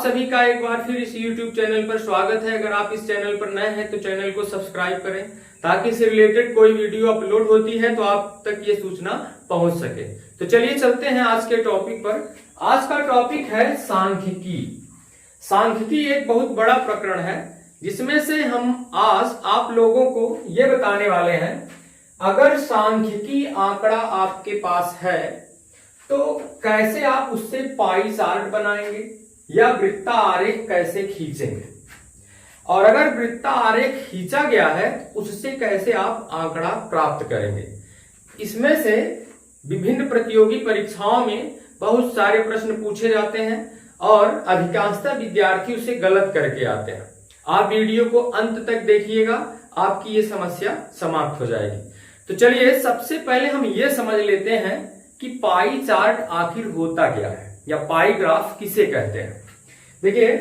सभी का एक बार फिर इस YouTube चैनल पर स्वागत है। अगर आप इस चैनल पर नए हैं तो चैनल को सब्सक्राइब करें ताकि इससे रिलेटेड कोई वीडियो अपलोड होती है तो आप तक ये सूचना पहुंच सके। तो चलिए चलते हैं आज के टॉपिक पर। आज का टॉपिक है सांख्यिकी। सांख्यिकी एक बहुत बड़ा प्रकरण है जिसमें से हम आज आप लोगों को ये बताने वाले हैं, अगर सांख्यिकी आंकड़ा आपके पास है तो कैसे आप उससे पाई चार्ट बनाएंगे या वृत्ता आरेख कैसे खींचेंगे, और अगर वृत्ता आरेख खींचा गया है उससे कैसे आप आंकड़ा प्राप्त करेंगे। इसमें से विभिन्न प्रतियोगी परीक्षाओं में बहुत सारे प्रश्न पूछे जाते हैं और अधिकांशतः विद्यार्थी उसे गलत करके आते हैं। आप वीडियो को अंत तक देखिएगा, आपकी ये समस्या समाप्त हो जाएगी। तो चलिए सबसे पहले हम ये समझ लेते हैं कि पाई चार्ट आखिर होता क्या है या पाई ग्राफ किसे कहते हैं। देखिए,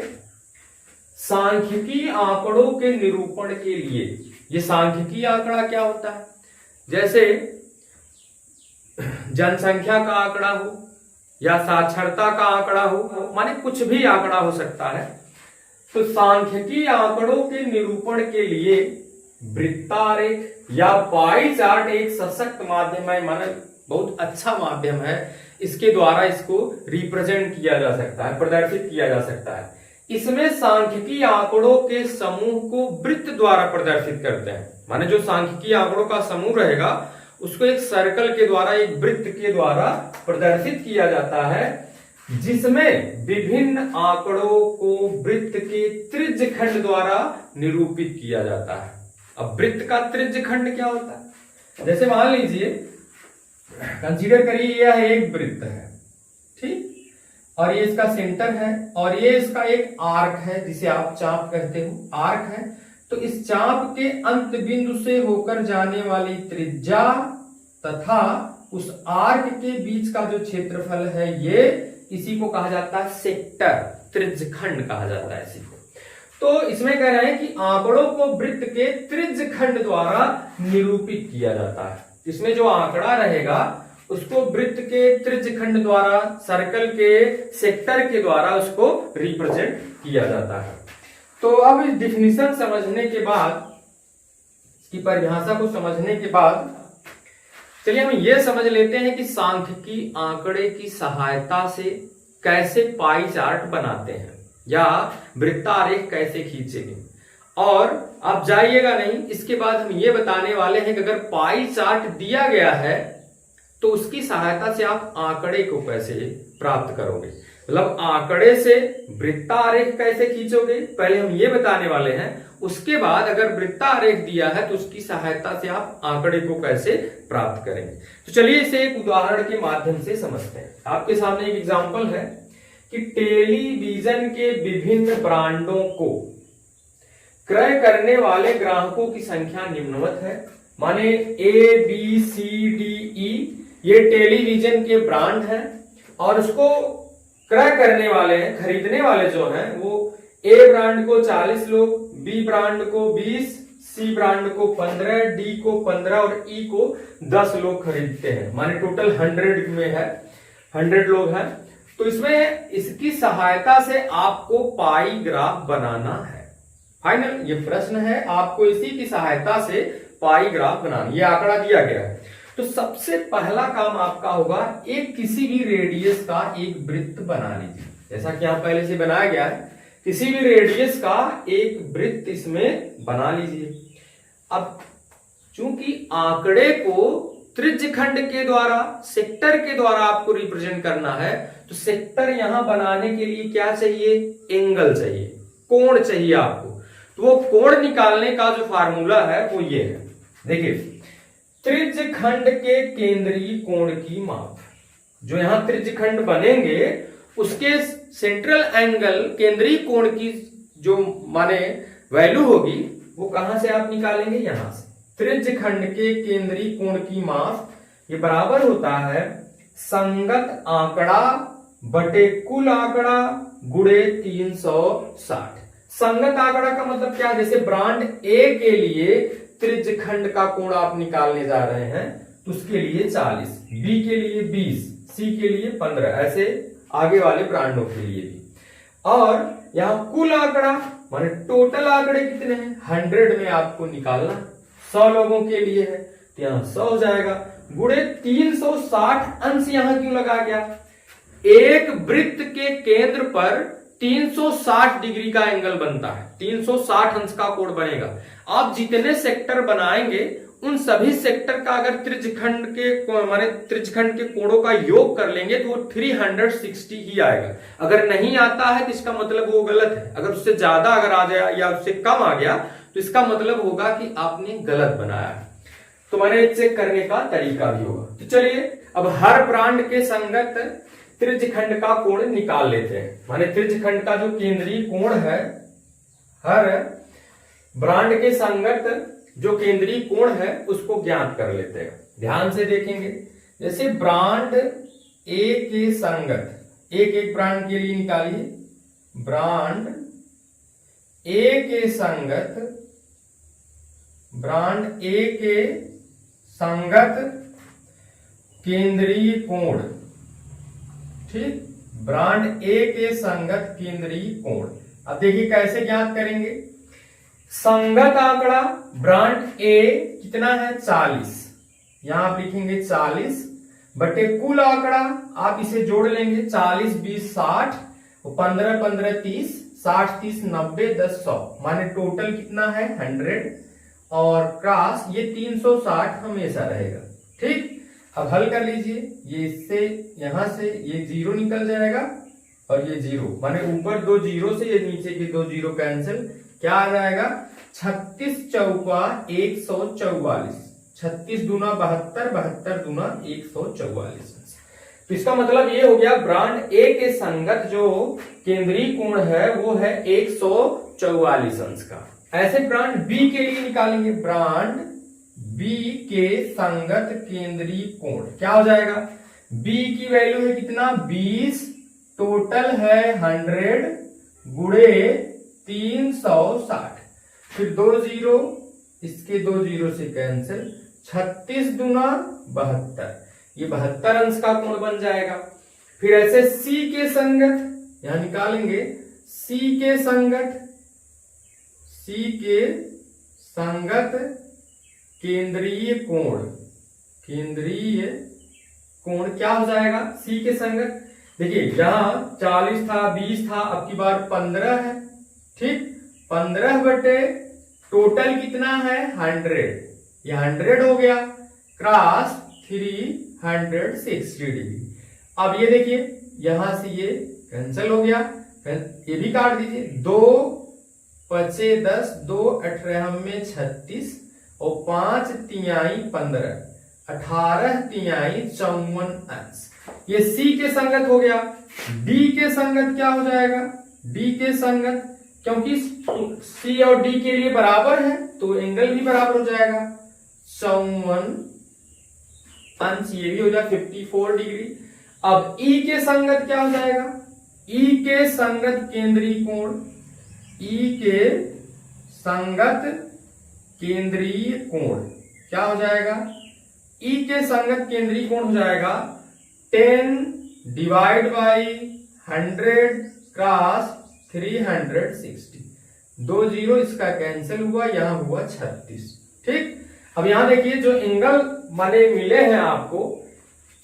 सांख्यिकी आंकड़ों के निरूपण के लिए ये सांख्यिकी आंकड़ा क्या होता है, जैसे जनसंख्या का आंकड़ा हो या साक्षरता का आंकड़ा हो, माने कुछ भी आंकड़ा हो सकता है। तो सांख्यिकी आंकड़ों के निरूपण के लिए वृत्तारेख या पाई चार्ट एक सशक्त माध्यम है, माने बहुत अच्छा माध्यम है। इसके द्वारा इसको रिप्रेजेंट किया जा सकता है, प्रदर्शित किया जा सकता है। इसमें सांख्यिकी आंकड़ों के समूह को वृत्त द्वारा प्रदर्शित करते हैं, माने जो सांख्यिकी आंकड़ों का समूह रहेगा उसको एक सर्कल के द्वारा, एक वृत्त के द्वारा प्रदर्शित किया जाता है, जिसमें विभिन्न आंकड़ों को वृत्त के त्रिज्यखंड द्वारा निरूपित किया जाता है। अब वृत्त का त्रिज्यखंड क्या होता है, जैसे मान लीजिए, कंसीडर करिए यह एक वृत्त है, ठीक, और ये इसका सेंटर है और ये इसका एक आर्क है जिसे आप चाप कहते हो, आर्क है। तो इस चाप के अंत बिंदु से होकर जाने वाली त्रिज्या तथा उस आर्क के बीच का जो क्षेत्रफल है, ये इसी को कहा जाता है सेक्टर, त्रिज्यखंड कहा जाता है इसी को। तो इसमें कह रहे हैं कि आंकड़ों को वृत्त के त्रिज्यखंड द्वारा निरूपित किया जाता है। इसमें जो आंकड़ा रहेगा उसको वृत्त के त्रिज्यखंड द्वारा, सर्कल के सेक्टर के द्वारा उसको रिप्रेजेंट किया जाता है। तो अब इस डिफिनीशन समझने के बाद, इसकी परिभाषा को समझने के बाद, चलिए हम ये समझ लेते हैं कि सांख्यिकी आंकड़े की सहायता से कैसे पाई चार्ट बनाते हैं या वृत्तारेख कैसे खींचेंगे। और आप जाइएगा नहीं, इसके बाद हम ये बताने वाले हैं कि अगर पाई चार्ट दिया गया है तो उसकी सहायता से आप आंकड़े को कैसे प्राप्त करोगे, मतलब आंकड़े से वृत्तारेख कैसे खींचोगे, पहले हम ये बताने वाले हैं। उसके बाद अगर वृत्तारेख दिया है तो उसकी सहायता से आप आंकड़े को कैसे प्राप्त करेंगे। तो चलिए इसे एक उदाहरण के माध्यम से समझते हैं। आपके सामने एक एग्जाम्पल है कि टेलीविजन के विभिन्न ब्रांडों को क्रय करने वाले ग्राहकों की संख्या निम्नवत है, माने A B C D E, ये टेलीविजन के ब्रांड हैं और उसको क्रय करने वाले हैं, खरीदने वाले जो हैं वो ए ब्रांड को 40 लोग, बी ब्रांड को 20, सी ब्रांड को 15, डी को 15 और ई को 10 लोग खरीदते हैं, माने टोटल 100 में है, 100 लोग हैं। तो इसमें इसकी सहायता से आपको पाई ग्राफ बनाना है। फाइनल ये प्रश्न है, आपको इसी की सहायता से पाई ग्राफ बनाना, ये आंकड़ा दिया गया है। तो सबसे पहला काम आपका होगा, एक किसी भी रेडियस का एक वृत्त बना लीजिए, जैसा कि यहां पहले से बनाया गया है। किसी भी रेडियस का एक वृत्त इसमें बना लीजिए। अब चूंकि आंकड़े को त्रिज्यखंड के द्वारा, सेक्टर के द्वारा आपको रिप्रेजेंट करना है, तो सेक्टर यहां बनाने के लिए क्या चाहिए, एंगल चाहिए, कोण चाहिए आपको। तो वो कोण निकालने का जो फार्मूला है वो ये है, देखिए, त्रिज्यखंड के केंद्रीय कोण की माप, जो यहां त्रिज्यखंड बनेंगे उसके सेंट्रल एंगल, केंद्रीय कोण की जो माने वैल्यू होगी वो कहां से आप निकालेंगे, यहां से। त्रिज्यखंड के केंद्रीय कोण की माप ये बराबर होता है संगत आंकड़ा बटे कुल आंकड़ा गुणे 360। संगत आंकड़ा का मतलब क्या, जैसे ब्रांड ए के लिए त्रिज्यखंड का कोण आप निकालने जा रहे हैं तो उसके लिए 40, बी के लिए 20, सी के लिए 15, ऐसे आगे वाले ब्रांडों के लिए भी। और यहाँ कुल आंकड़ा माने टोटल आंकड़े कितने हैं 100 में आपको निकालना, 100 लोगों के लिए है तो यहाँ 100 हो जाएगा, गुणे 360 अंश यहाँ क्यों लगा गया, एक वृत्त के केंद्र पर 360 डिग्री का एंगल बनता है, 360 अंश का कोण बनेगा। आप जितने सेक्टर बनाएंगे उन सभी सेक्टर का अगर त्रिज्यखंड के कोणों का योग कर लेंगे तो वो 360 ही आएगा। अगर नहीं आता है तो इसका मतलब वो गलत है, अगर उससे ज्यादा अगर आ जाए या उससे कम आ गया तो इसका मतलब होगा कि आपने गलत बनाया है। तो मैंने चेक करने का तरीका भी होगा। तो चलिए अब हर ब्रांड के संगत त्रिज्यखंड का कोण निकाल लेते हैं। माने त्रिज्यखंड का जो केंद्रीय कोण है, हर ब्रांड के संगत जो केंद्रीय कोण है उसको ज्ञात कर लेते हैं। ध्यान से देखेंगे, जैसे ब्रांड ए के संगत, एक ब्रांड के लिए निकालिए, ब्रांड ए के संगत, ब्रांड ए के संगत केंद्रीय कोण, ठीक, ब्रांड ए के संगत केंद्रीय कोण। अब देखिए कैसे ज्ञात करेंगे, संगत आंकड़ा ब्रांड ए कितना है 40, यहां आप लिखेंगे 40 बटे कुल आंकड़ा, आप इसे जोड़ लेंगे 40 20 60 और 15 15 30, 60 30 90 10 100, माने टोटल कितना है 100 और क्रॉस ये 360 हमेशा रहेगा। ठीक, अब हल कर लीजिए, ये इससे यहां से ये 0 निकल जाएगा और ये 0, माने ऊपर 2 0 से ये नीचे के 2 0 कैंसिल, क्या आ जाएगा 36 चौका 144, 36 दूना 72, 72 दूना 144। तो इसका मतलब ये हो गया ब्रांड ए के संगत जो केंद्रीय कोण है वो है 144 अंश का। ऐसे ब्रांड बी के लिए निकालेंगे, ब्रांड बी के संगत केंद्रीय कोण क्या हो जाएगा, बी की वैल्यू है कितना 20, टोटल है 100 गुणे 360, फिर 2 0, इसके 2 0 से कैंसिल, 36 दूना 72, ये 72 अंश का कोण बन जाएगा। फिर ऐसे सी के संगत यहां निकालेंगे, सी के संगत, सी के संगत केंद्रीय कोण, केंद्रीय कोण क्या हो जाएगा सी के संगत, देखिए यहां 40 था 20 था, अब की बार 15 है, ठीक, 15 बटे टोटल कितना है 100, ये 100 हो गया, क्रॉस 360 डिग्री। अब ये देखिए यहां से ये कैंसिल हो गया, ये भी काट दीजिए, 2 5 10, 2 18 में 36 और 5 तिहाई 15, 18 तिहाई 54 अंश। ये सी के संगत हो गया। डी के संगत क्या हो जाएगा, डी के संगत, क्योंकि सी और डी के लिए बराबर है तो एंगल भी बराबर हो जाएगा, 54 अंश, ये भी हो जाएगा 54 डिग्री। अब ई के संगत क्या हो जाएगा, ई के संगत केंद्रीय कोण, ई के संगत केंद्रीय कोण क्या हो जाएगा, ई के संगत केंद्रीय कोण हो जाएगा 10 डिवाइड बाई 100 क्रॉस 360, 2 0 इसका कैंसिल हुआ, यहां हुआ 36। ठीक, अब यहां देखिए जो एंगल माने मिले हैं आपको,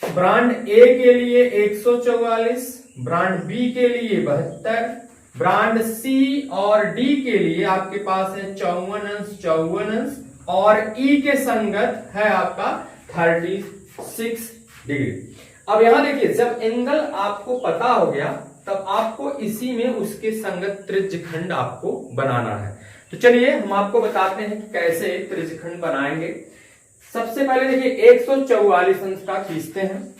ब्रांड ए के लिए 144, ब्रांड बी के लिए 72, ब्रांड सी और डी के लिए आपके पास है 54 अंश और ई के संगत है आपका 36 डिग्री। अब यहां देखिए जब एंगल आपको पता हो गया तब आपको इसी में उसके संगत त्रिज्यखंड आपको बनाना है। तो चलिए हम आपको बताते हैं कि कैसे त्रिज्यखंड बनाएंगे। सबसे पहले देखिए 144 अंश का खींचते हैं।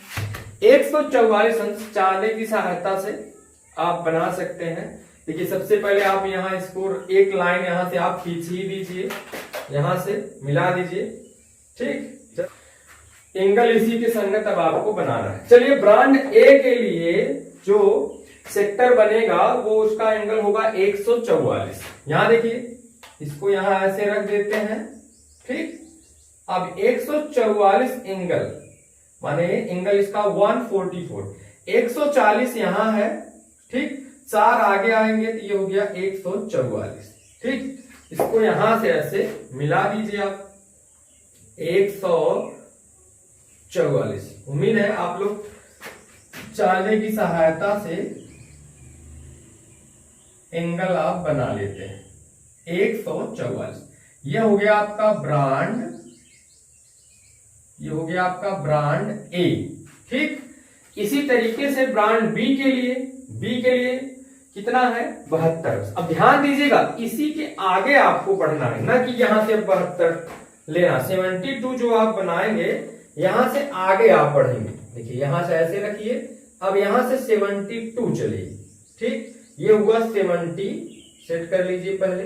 144 अंश चांदे की सहायता से आप बना सकते हैं। देखिए सबसे पहले आप यहाँ इसको एक लाइन यहां से आप खींच ही दीजिए, यहां से मिला दीजिए। ठीक, एंगल इसी के संगत अब आपको बनाना है। चलिए ब्रांड ए के लिए जो सेक्टर बनेगा वो उसका एंगल होगा 144। यहां देखिए इसको यहां ऐसे रख देते हैं। ठीक, अब 144 एंगल माने एंगल इसका 144, 140 यहां है। ठीक, 4 आगे आएंगे तो ये हो गया 144। ठीक, इसको यहां से ऐसे मिला दीजिए आप 144। उम्मीद है आप लोग चाले की सहायता से एंगल आप बना लेते हैं। 144 ये हो गया आपका ब्रांड, ये हो गया आपका ब्रांड ए। ठीक, इसी तरीके से ब्रांड बी के लिए कितना है 72। अब ध्यान दीजिएगा इसी के आगे आपको बढ़ना है, ना कि यहां से 72 लेना। 72 जो आप बनाएंगे यहां से आगे आप बढ़ेंगे। देखिए यहां से ऐसे रखिए, अब यहां से 72 चलिए। ठीक, ये हुआ 70, सेट कर लीजिए पहले,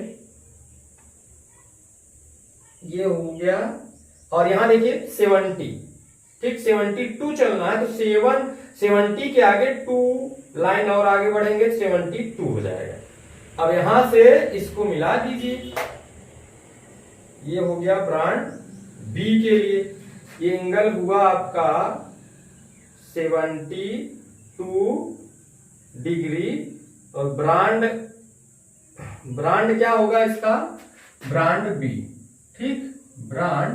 ये हो गया। और यहां देखिए 70। ठीक, 72 चलना है तो 70 के आगे 2 लाइन और आगे बढ़ेंगे 72 हो जाएगा। अब यहां से इसको मिला दीजिए, ये हो गया ब्रांड बी के लिए। ये एंगल हुआ आपका 72 डिग्री। और ब्रांड क्या होगा इसका, ब्रांड बी। ठीक, ब्रांड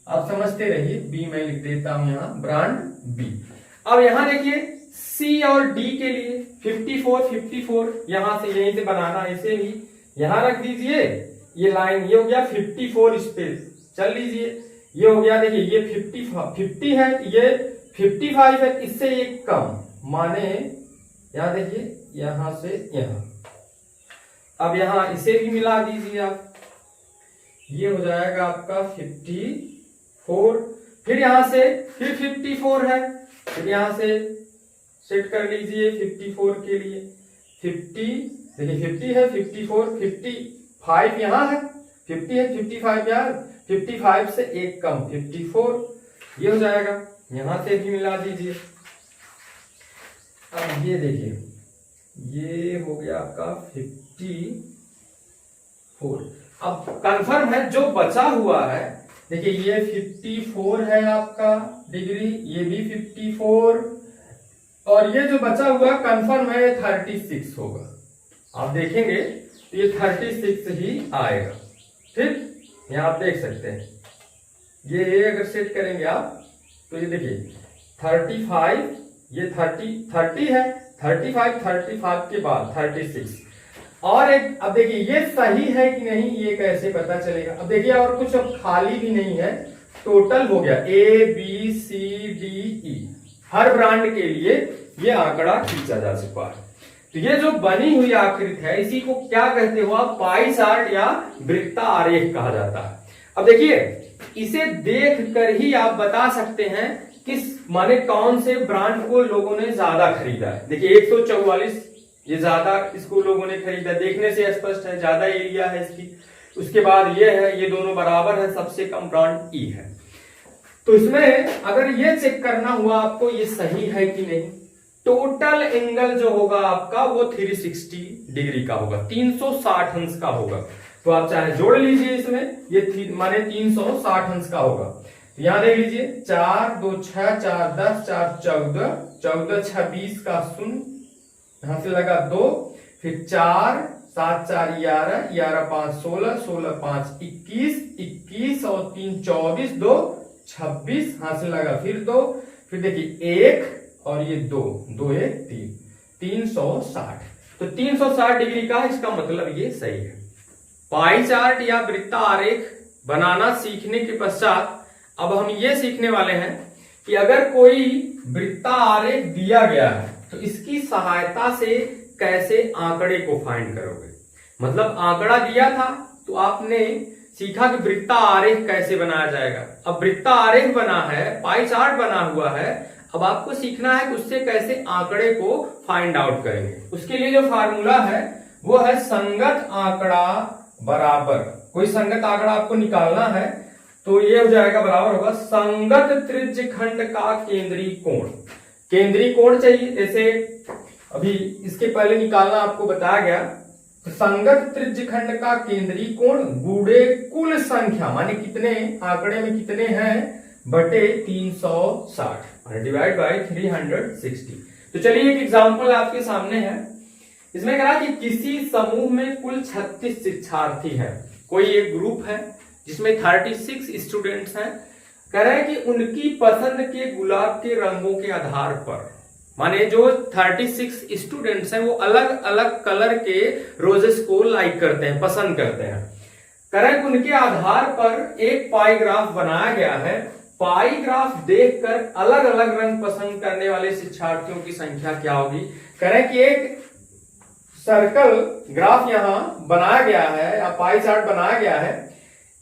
आप समझते रहिए, बी मैं लिख देता हूं यहां, ब्रांड बी। अब यहां देखिए सी और डी के लिए 54 यहां से यहीं से बनाना, ऐसे भी यहां रख दीजिए ये लाइन, ये हो गया 54 स्पेस, चल लीजिए। ये हो गया, देखिए ये 50 है, ये 55 है, इससे एक कम, माने यहां देखिए यहां से यहां। अब यहां इसे भी मिला दीजिए आप, ये हो जाएगा आपका 54। फिर यहां से फिर 54 है, फिर यहां से सेट कर लीजिए 54 के लिए 50। देखिए 50 है, 54, 55 यहां है, 50 है, 55 यहां, 55 से एक कम 54, ये हो जाएगा। यहां से भी मिला दीजिए। अब ये देखिए ये हो गया आपका 54। अब कंफर्म है जो बचा हुआ है, देखिए ये 54 है आपका डिग्री, ये भी 54, और ये जो बचा हुआ कंफर्म है 36 होगा। आप देखेंगे तो ये 36 ही आएगा। ठीक, यहां आप देख सकते हैं, ये अगर सेट करेंगे आप तो ये देखिए 35, ये 30 है, 35 के बाद 36। और एक, अब देखिए ये सही है कि नहीं ये कैसे पता चलेगा। अब देखिए और कुछ अब खाली भी नहीं है, टोटल हो गया ABCDE, हर ब्रांड के लिए ये आंकड़ा खींचा जा चुका है। तो ये जो बनी हुई आकृति है इसी को क्या कहते हो आप, पाई चार्ट या वृत्तारेख कहा जाता है। अब देखिए इसे देख कर ही आप बता सकते हैं किस माने कौन से ब्रांड को लोगों ने ज्यादा खरीदा है। देखिए 144 ये ज्यादा इसको लोगों ने खरीदा, देखने से स्पष्ट है, ज्यादा एरिया है इसकी। उसके बाद ये है, ये दोनों बराबर है, सबसे कम ब्रांड ई है। तो इसमें अगर ये चेक करना हुआ आपको ये सही है कि नहीं, टोटल एंगल जो होगा आपका वो 360 डिग्री का होगा, 360 अंश का होगा। तो आप चाहे जोड़ लीजिए इसमें, ये माने 360 अंश का होगा। तो यहां देख लीजिए 4 2 6 4 10 4 14, 14 6 20 का 0, यहां से लगा 2, फिर 4 7 4 11, 11 5 16, 16 5 21, 21 और 3 24, 2 26, यहां से लगा फिर 2, फिर देखिए 1 और ये 2 2 1 3, 360। तो 360 डिग्री का, इसका मतलब ये सही है। पाई चार्ट या वृत्ता आरेख बनाना सीखने के पश्चात अब हम ये सीखने वाले हैं कि अगर कोई वृत्ता आरेख दिया गया है तो इसकी सहायता से कैसे आंकड़े को फाइंड करोगे। मतलब आंकड़ा दिया था तो आपने सीखा कि वृत्ता आरेख कैसे बनाया जाएगा। अब वृत्ता आरेख बना है, पाई चार्ट बना हुआ है, अब आपको सीखना है कि उससे कैसे आंकड़े को फाइंड आउट करेंगे। उसके लिए जो फार्मूला है वो है संगत आंकड़ा बराबर, कोई संगत आंकड़ा आपको निकालना है तो ये हो जाएगा, बराबर होगा संगत त्रिज्य खंड का केंद्रीय कोण। केंद्रीय कोण चाहिए, जैसे अभी इसके पहले निकालना आपको बताया गया। तो संगत त्रिज्य खंड का केंद्रीय कोण गुणे कुल संख्या, माने कितने आंकड़े में कितने हैं, बटे 360 डिवाइड बाय 360। तो चलिए एक एग्जांपल आपके सामने है इसमें कह रहा कि किसी समूह में कुल 36 शिक्षार्थी है। कोई एक ग्रुप है जिसमें 36 स्टूडेंट्स हैं। कह रहा है कि उनकी पसंद के गुलाब के रंगों के आधार पर, माने जो 36 स्टूडेंट्स हैं वो अलग अलग कलर के रोजेस को लाइक करते हैं, पसंद करते हैं। कह रहा है कि उनके आधार पर एक पाई ग्राफ बनाया गया है। पाई ग्राफ देखकर अलग अलग रंग पसंद करने वाले शिक्षार्थियों की संख्या क्या होगी। कह रहे हैं कि एक सर्कल ग्राफ यहां बनाया गया है या पाई चार्ट बनाया गया है।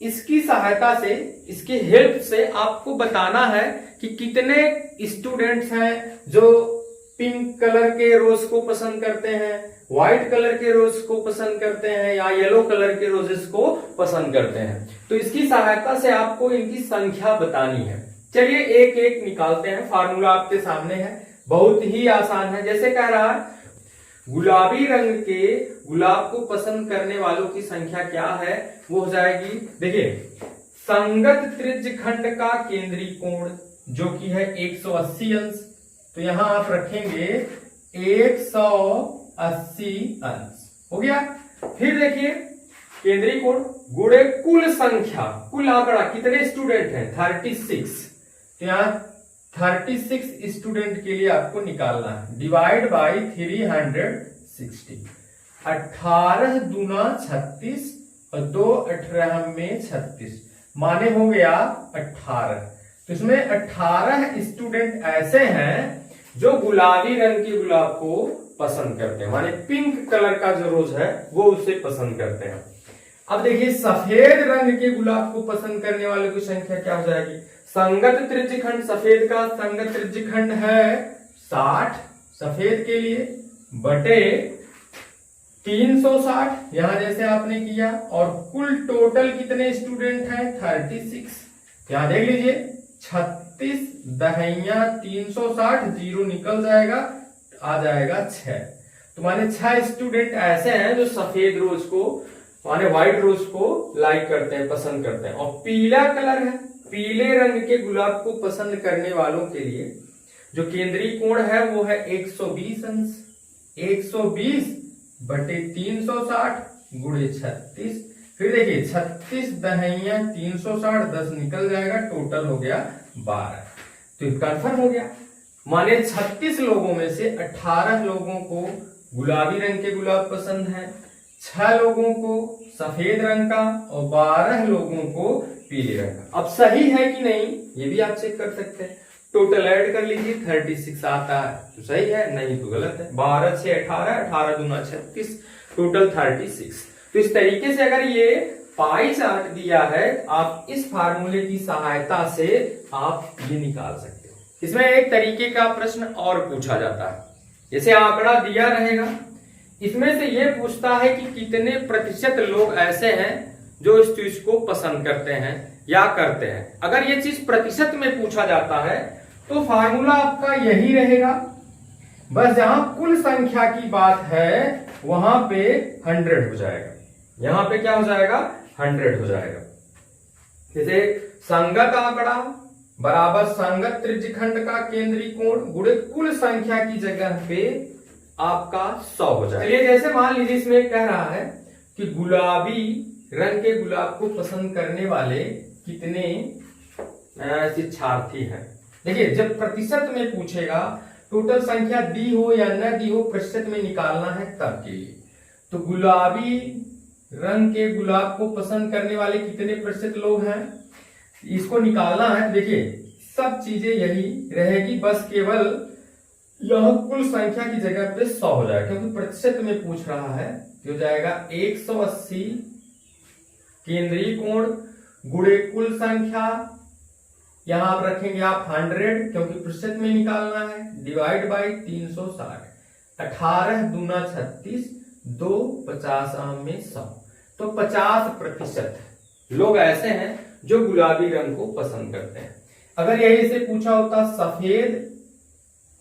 इसकी सहायता से, इसकी हेल्प से आपको बताना है कि कितने स्टूडेंट्स हैं जो पिंक कलर के रोज को पसंद करते हैं, व्हाइट कलर के रोज को पसंद करते हैं या येलो कलर के रोजेस को पसंद करते हैं। तो इसकी सहायता से आपको इनकी संख्या बतानी है। चलिए एक एक निकालते हैं। फार्मूला आपके सामने है, बहुत ही आसान है। जैसे कह रहा है गुलाबी रंग के गुलाब को पसंद करने वालों की संख्या क्या है, वो हो जाएगी, देखिए, संगत त्रिज्यखंड का केंद्रीय कोण जो कि है 180 अंश। तो यहां आप रखेंगे 180 अंश, हो गया। फिर देखिए केंद्रीय कोण गुणे कुल संख्या, कुल आंकड़ा कितने स्टूडेंट हैं 36। तो यहां 36 स्टूडेंट के लिए आपको निकालना है, डिवाइड बाई 360। 18 दूना 36 और 2 18 में 36, माने हो गया 18। तो इसमें 18 स्टूडेंट ऐसे हैं जो गुलाबी रंग के गुलाब को पसंद करते हैं, माने पिंक कलर का जो रोज है वो उसे पसंद करते हैं। अब देखिए सफेद रंग के गुलाब को पसंद करने वालों की संख्या क्या हो जाएगी। संगत त्रिज्यखंड, सफेद का संगत त्रिज्यखंड है 60 सफेद के लिए, बटे 360 यहां जैसे आपने किया, और कुल टोटल कितने स्टूडेंट हैं 36। यहां देख लीजिए 36 दहिया 360, जीरो निकल जाएगा, आ जाएगा 6। तो माने 6 स्टूडेंट ऐसे हैं जो सफेद रोज को, माने व्हाइट रोज को लाइक करते हैं, पसंद करते हैं। और पीला कलर है, पीले रंग के गुलाब को पसंद करने वालों के लिए जो केंद्रीय कोण है वो है 120 अंश। 120 बटे 360 गुणे 36। फिर देखिए 36 दहिया 360, 10 निकल जाएगा, टोटल हो गया 12। तो कंफर्म हो गया, माने 36 लोगों में से 18 लोगों को गुलाबी रंग के गुलाब पसंद है, 6 लोगों को सफेद रंग का और 12 लोगों को पीले रंग का। अब सही है कि नहीं ये भी आप चेक कर सकते हैं। टोटल ऐड कर लीजिए, 36 आता है तो सही है, नहीं तो गलत है। 12 से 18, 18 दूना 36, टोटल 36। तो इस तरीके से अगर ये पाई चार्ट दिया है, आप इस फार्मूले की सहायता से आप ये निकाल सकते हो। इसमें एक तरीके का प्रश्न और पूछा जाता है, जैसे आंकड़ा दिया रहेगा, इसमें से ये पूछता है कि कितने प्रतिशत लोग ऐसे हैं जो इस चीज को पसंद करते हैं या करते हैं। अगर ये चीज प्रतिशत में पूछा जाता है तो फार्मूला आपका यही रहेगा, बस जहां कुल संख्या की बात है वहां पे 100 हो जाएगा। यहां पे क्या हो जाएगा 100 हो जाएगा। जैसे संगत आंकड़ा बराबर संगत त्रिज्यखंड का केंद्रीय कोण गुणे कुल संख्या की जगह पे आपका 100 हो जाएगा। चलिए जैसे मान लीजिए इसमें कह रहा है कि गुलाबी रंग के गुलाब को पसंद करने वाले कितने शिक्षार्थी हैं। देखिए जब प्रतिशत में पूछेगा, टोटल संख्या दी हो या न दी हो, प्रतिशत में निकालना है तब के लिए। तो गुलाबी रंग के गुलाब को पसंद करने वाले कितने प्रतिशत लोग हैं, इसको निकालना है। देखिए सब चीजें यही रहेगी, बस केवल यह कुल संख्या की जगह पे 100 हो जाएगा, क्योंकि प्रतिशत में पूछ रहा है। तो हो जाएगा 180 केंद्रीय कोण गुणे कुल संख्या, यहां आप रखेंगे आप 100 क्योंकि प्रतिशत में निकालना है, डिवाइड बाई 360। 18 दूना 36, 2 50 में 100। तो 50% लोग ऐसे हैं जो गुलाबी रंग को पसंद करते हैं। अगर यही से पूछा होता सफेद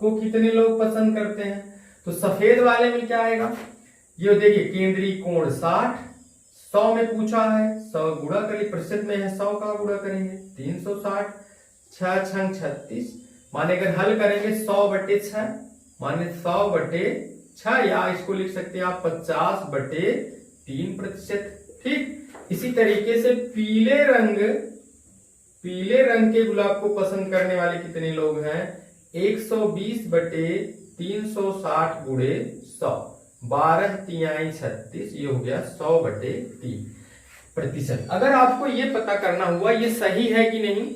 को कितने लोग पसंद करते हैं, तो सफेद वाले में क्या आएगा, ये देखिए केंद्रीय कोण 60, 100 में पूछा है, 100 गुणा करिए, प्रतिशत में है 100 का गुणा करेंगे 360, 6 छंग 36, माने अगर हल करेंगे 100 बटे 6 माने 100 बटे 6, या इसको लिख सकते हैं आप 50/3%। ठीक, इसी तरीके से पीले रंग के गुलाब को पसंद करने वाले कितने लोग हैं? 120/360 गुणे 100, 12×3=36, ये हो गया 100/3%। अगर आपको ये पता करना हुआ ये सही है कि नहीं,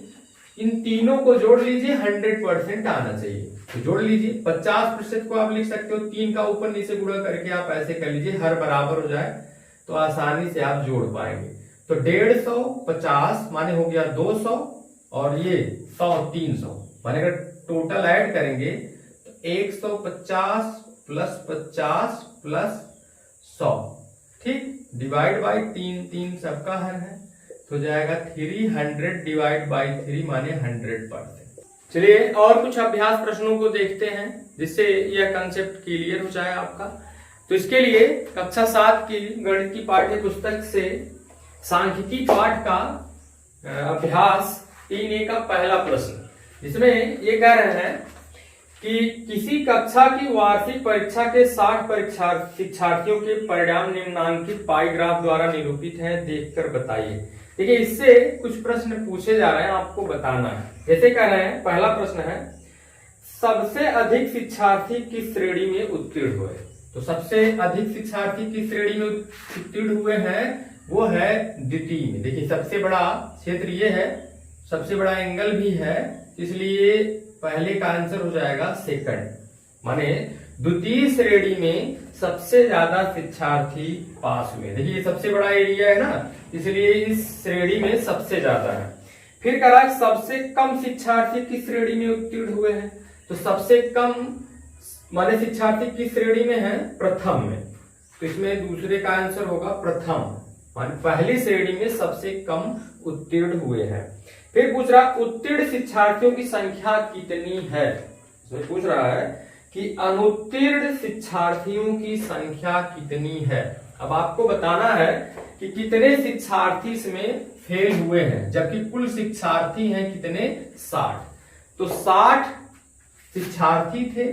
इन तीनों को जोड़ लीजिए, 100% आना चाहिए, तो जोड़ लीजिए। 50% को आप लिख सकते हो 3 का ऊपर नीचे गुणा करके, आप ऐसे कर लीजिए, हर बराबर हो जाए तो आसानी से आप जोड़ पाएंगे। तो 150 50 माने हो गया 200, और ये 100 300, माने अगर टोटल ऐड करेंगे तो 150 + 50 + 100, ठीक, डिवाइड बाई 3 सबका हर है, तो जाएगा 300/3 माने 100%। चलिए और कुछ अभ्यास प्रश्नों को देखते हैं जिससे यह कंसेप्ट क्लियर हो जाए आपका। तो इसके लिए कक्षा 7 की गणित की पाठ्य पुस्तक से सांख्यिकी पाठ का अभ्यास 3A का पहला प्रश्न, जिसमें ये कह रहे हैं कि किसी कक्षा की वार्षिक परीक्षा के 60 शिक्षार्थियों के परिणाम निम्नांकित पाई ग्राफ द्वारा निरूपित हैं, देखकर बताइए। देखिए, इससे कुछ प्रश्न पूछे जा रहे हैं, आपको बताना है। जैसे कह रहे हैं, पहला प्रश्न है, सबसे अधिक शिक्षार्थी किस श्रेणी में उत्तीर्ण हुए? तो सबसे अधिक शिक्षार्थी किस श्रेणी में उत्तीर्ण हुए हैं? वो है द्वितीय में। देखिए, सबसे बड़ा क्षेत्र ये है, सबसे बड़ा एंगल भी है, इसलिए पहले का आंसर हो जाएगा सेकंड, माने द्वितीय श्रेणी में सबसे ज्यादा शिक्षार्थी पास हुए। देखिए, सबसे बड़ा एरिया है ना, इसलिए इस श्रेणी में सबसे ज्यादा है। फिर कह रहा है सबसे कम शिक्षार्थी किस श्रेणी में उत्तीर्ण हुए हैं? तो सबसे कम माने शिक्षार्थी किस श्रेणी में है? प्रथम में। तो इसमें दूसरे का आंसर होगा प्रथम, माने पहली श्रेणी में सबसे कम उत्तीर्ण हुए हैं। फिर पूछ रहा उत्तीर्ण शिक्षार्थियों की संख्या कितनी है? इसमें पूछ रहा है कि अनुत्तीर्ण शिक्षार्थियों की संख्या कितनी है। अब आपको बताना है कि कितने शिक्षार्थी इसमें फेल हुए हैं, जबकि कुल शिक्षार्थी हैं कितने? 60। तो 60 शिक्षार्थी थे,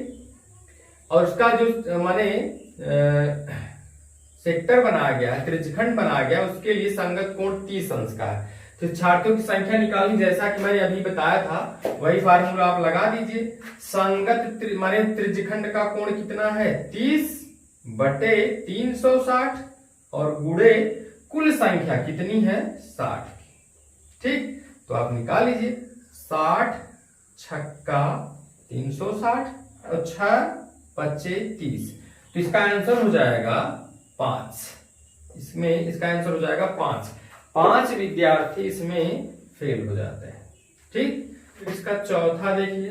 और उसका जो माने सेक्टर बनाया गया, त्रिज्यखंड बनाया गया, उसके लिए संगत कोण 30 अंश का है। तो शिक्षार्थियों की संख्या निकालनी, जैसा कि मैंने अभी बताया था, वही फार्मूला आप लगा दीजिए। संगत माने त्रिज्यखंड का कोण कितना है? 30/360, और गुणे कुल संख्या कितनी है? 60। ठीक, तो आप निकाल लीजिए, 60 छक्का 360 और 6 5 30, तो इसका आंसर हो जाएगा 5। इसमें इसका आंसर हो जाएगा 5। 5 विद्यार्थी इसमें फेल हो जाते हैं। ठीक, इसका चौथा देखिए,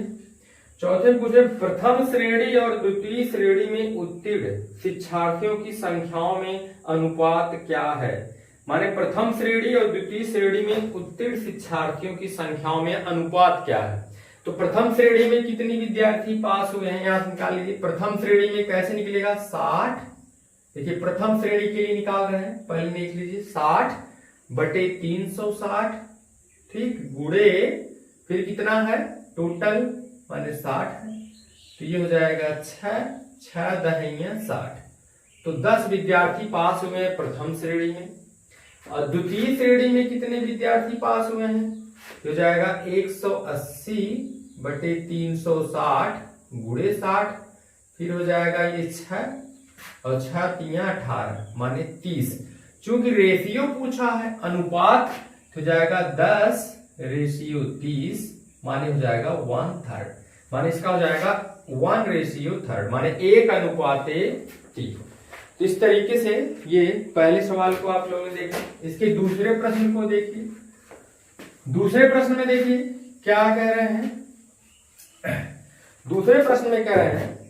चौथे पूछे प्रथम श्रेणी और द्वितीय श्रेणी में उत्तीर्ण शिक्षार्थियों की संख्याओं में अनुपात क्या है? माने प्रथम श्रेणी और द्वितीय श्रेणी में उत्तीर्ण शिक्षार्थियों की संख्याओं में अनुपात क्या है? तो प्रथम श्रेणी में कितनी विद्यार्थी पास हुए हैं, यहां निकाल लीजिए। प्रथम श्रेणी में कैसे निकलेगा? 60। देखिए, प्रथम श्रेणी के लिए निकाल रहे हैं, पहले देख लीजिए, 60/360, ठीक, गुणे फिर कितना है टोटल, माने 60 है, तो ये हो जाएगा 6 दहिया 60। तो 10 विद्यार्थी पास हुए हैं प्रथम श्रेणी में, और द्वितीय श्रेणी में कितने विद्यार्थी पास हुए हैं? तो हो जाएगा 180/360 गुणे 60, फिर हो जाएगा ये 6 और 6 3 18 माने 30। चूंकि रेशियो पूछा है, अनुपात, तो जाएगा 10/30 माने हो जाएगा 1/3, माने इसका हो जाएगा 1/3 माने 1:3। तो इस तरीके से ये पहले सवाल को आप लोगों ने देखा। इसके दूसरे प्रश्न को देखिए। दूसरे प्रश्न में देखिए क्या कह रहे हैं। दूसरे प्रश्न में कह रहे हैं,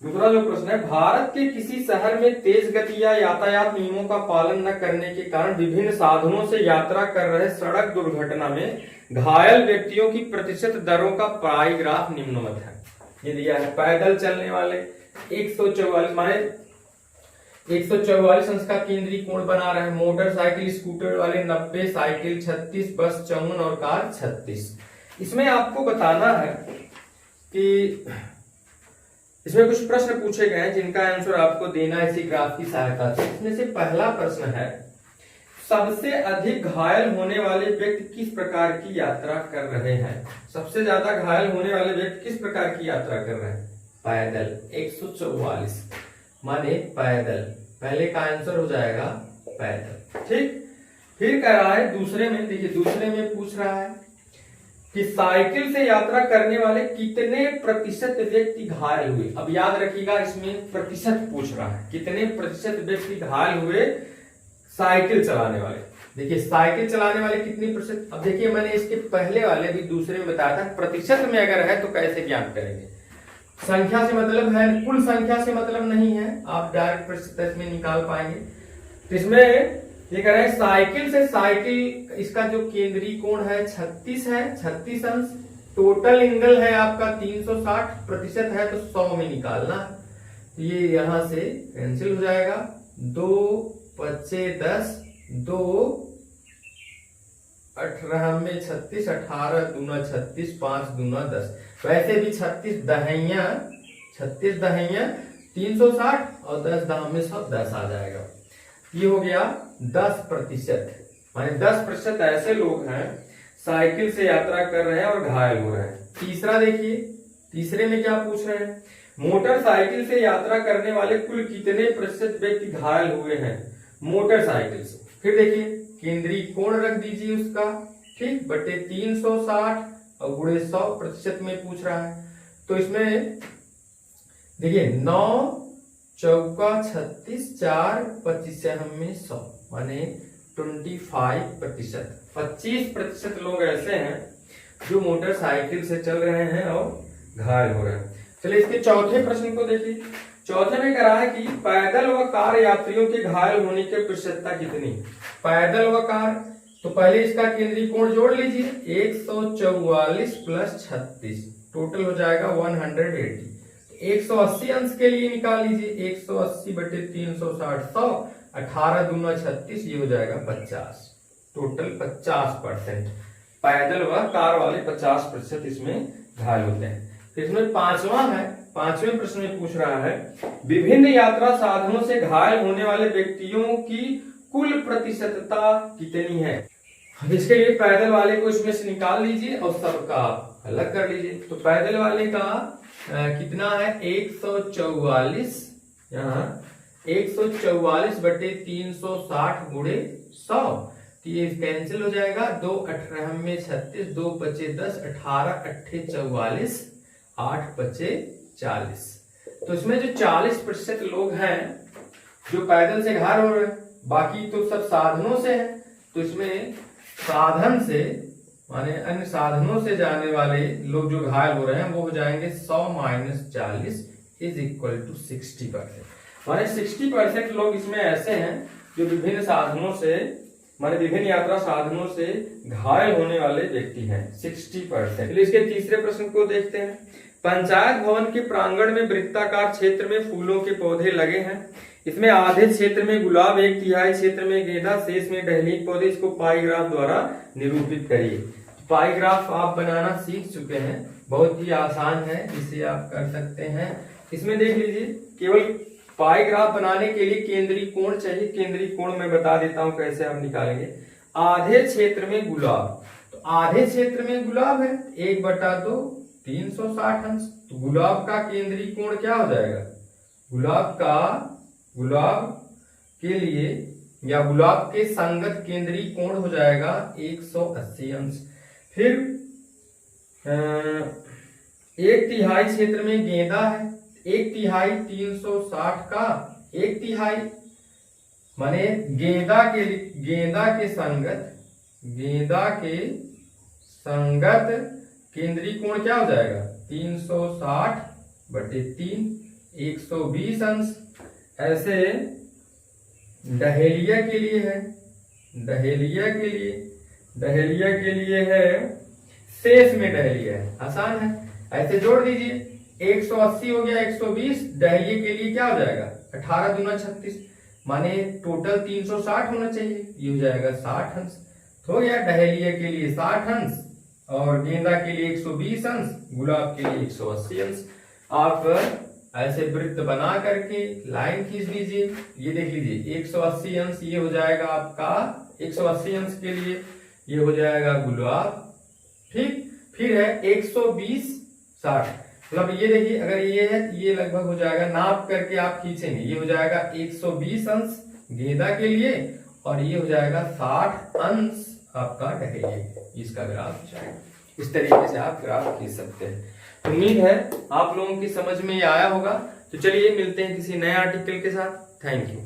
दूसरा जो प्रश्न है, भारत के किसी शहर में तेज गति या यातायात नियमों का पालन न करने के कारण विभिन्न साधनों से यात्रा कर रहे सड़क दुर्घटना में घायल व्यक्तियों की प्रतिशत दरों का पाई ग्राफ निम्नवत है। ये दिया है, पैदल चलने वाले 144 माने 144 अंश का केंद्रीय कोण बना रहे हैं, मोटरसाइकिल स्कूटर वाले 90, साइकिल 36, बस 54 और कार 36। इसमें आपको बताना है कि इसमें कुछ प्रश्न पूछे गए हैं जिनका आंसर आपको देना है इसी ग्राफ की सहायता से। इसमें से पहला प्रश्न है, सबसे अधिक घायल होने वाले व्यक्ति किस प्रकार की यात्रा कर रहे हैं? सबसे ज्यादा घायल होने वाले व्यक्ति किस प्रकार की यात्रा कर रहे हैं? पैदल। 144 माने पैदल, पहले का आंसर हो जाएगा पैदल। ठीक, फिर कह रहा है दूसरे में, देखिए दूसरे में पूछ रहा है कि साइकिल से यात्रा करने वाले कितने प्रतिशत व्यक्ति घायल हुए। अब याद रखिएगा इसमें प्रतिशत पूछ रहा है, कितने प्रतिशत व्यक्ति घायल हुए साइकिल चलाने वाले। देखिए साइकिल चलाने वाले कितनी प्रतिशत, अब देखिए मैंने इसके पहले वाले भी दूसरे में बताया था, प्रतिशत में अगर है तो कैसे ज्ञात करेंगे। संख्या से मतलब है, कुल संख्या से मतलब नहीं है, आप डायरेक्ट प्रतिशत में निकाल पाएंगे। तो इसमें ये कह रहे हैं साइकिल से साइकिल, इसका जो केंद्रीय कोण है 36 है, 36 अंश। टोटल एंगल है आपका 360, प्रतिशत है तो 100 में निकालना है। तो ये यहां से कैंसिल हो जाएगा, 2 5 10, 2 18 में 36, 18 दूना 36, 5 दूना 10। वैसे भी 36 दहिया 360 और 10 दाम में 10 आ जाएगा। ये हो गया 10%, माने 10% ऐसे लोग हैं साइकिल से यात्रा कर रहे हैं और घायल हो रहे हैं। तीसरा देखिए, तीसरे में क्या पूछ रहे हैं, मोटरसाइकिल से यात्रा करने वाले कुल कितने प्रतिशत व्यक्ति घायल हुए हैं मोटरसाइकिल से। फिर देखिए केंद्रीय कोण रख दीजिए उसका, ठीक, बटे 360 और गुणे 100 प्रतिशत में पूछ रहा है। तो इसमें देखिए 9 चौका 36, 4 25 में 100 माने 25%। 25% लोग ऐसे हैं जो मोटरसाइकिल से चल रहे हैं और घायल हो रहे हैं। चलिए इसके चौथे प्रश्न को देखिए। चौथे में कह रहा है कि पैदल व कार यात्रियों के घायल होने की प्रतिशतता कितनी। पैदल व कार, तो पहले इसका केंद्रीय कोण जोड़ लीजिए, 144 प्लस 36 टोटल हो जाएगा 180। 180 अंश के लिए निकाल लीजिए, 180 बटे 360 100, 18 दूना 36, ये हो जाएगा 50। टोटल 50%, पैदल व कार वाले 50% इसमें घायल होते हैं। फिर इसमें पांचवा है, पांचवें प्रश्न में पूछ रहा है विभिन्न यात्रा साधनों से घायल होने वाले व्यक्तियों की कुल प्रतिशतता कितनी है। अब इसके लिए पैदल वाले को इसमें से निकाल लीजिए और सबका अलग कर लीजिए। तो पैदल वाले का कितना है, 144, यहाँ 144 बटे 360 गुणे 100, तो ये कैंसिल हो जाएगा। 2 18 में 36, 2 5 10, 18 8 44, 8 5 40। तो इसमें जो 40% लोग हैं जो पैदल से घायल हो रहे हैं, बाकी तो सब साधनों से है। तो इसमें साधन से माने अन्य साधनों से जाने वाले लोग जो घायल हो रहे हैं वो हो जाएंगे 100 माइनस 40 इज इक्वल टू 60%। माने 60% लोग इसमें ऐसे हैं जो विभिन्न साधनों से माने विभिन्न यात्रा साधनों से घायल होने वाले व्यक्ति हैं, 60%। इसके तीसरे प्रश्न को देखते हैं। पंचायत भवन के प्रांगण में वृत्ताकार क्षेत्र में फूलों के पौधे लगे हैं। इसमें आधे क्षेत्र में गुलाब, 1/3 क्षेत्र में गेंदा, शेष में डहेलिया के पौधे। इसको पाई ग्राफ द्वारा निरूपित करिए। पाई ग्राफ आप बनाना सीख चुके हैं, बहुत ही आसान है, इसे आप कर सकते हैं। इसमें देख लीजिए, केवल पाई ग्राफ बनाने के लिए केंद्रीय कोण चाहिए। केंद्रीय कोण मैं बता देता हूं कैसे आप निकालेंगे। आधे क्षेत्र में गुलाब, तो आधे क्षेत्र में गुलाब है 1/2 360 अंश। तो गुलाब का केंद्रीय कोण क्या हो जाएगा, गुलाब के लिए या गुलाब के संगत केंद्रीय कोण हो जाएगा 180 अंश। फिर 1/3 क्षेत्र में गेंदा है, 1/3 360 का 1/3 माने गेंदा के संगत केंद्रीय कोण क्या हो जाएगा 360 बटे 3, 120 अंश। ऐसे डहेलिया के लिए है, डहेलिया के लिए है, शेष में डहेलिया है, आसान है, ऐसे जोड़ दीजिए। 180 हो गया 120, डहेलिया के लिए क्या हो जाएगा 18 दूना 36, माने टोटल 360 होना चाहिए, ये हो जाएगा 60 अंश। तो हो गया डहेलिया के लिए 60 अंश और गेंदा के लिए 120 अंश, गुलाब के लिए 180 अंश। आप ऐसे वृत्त बना करके लाइन खींच दीजिए। ये देख लीजिए 180 अंश ये हो जाएगा आपका 180 अंश के लिए ये हो जाएगा गुलाब, ठीक। फिर है 120 60, मतलब ये देखिए अगर ये है तो ये लगभग हो जाएगा, नाप करके आप खींचेंगे, ये हो जाएगा 120 अंश गेंदा के लिए और ये हो जाएगा 60 अंश आपका डहेलिया। इसका ग्राफ जाएगा। इस तरीके से आप ग्राफ खींच सकते हैं। उम्मीद है आप लोगों की समझ में ये आया होगा। तो चलिए मिलते हैं किसी नए आर्टिकल के साथ। Thank you.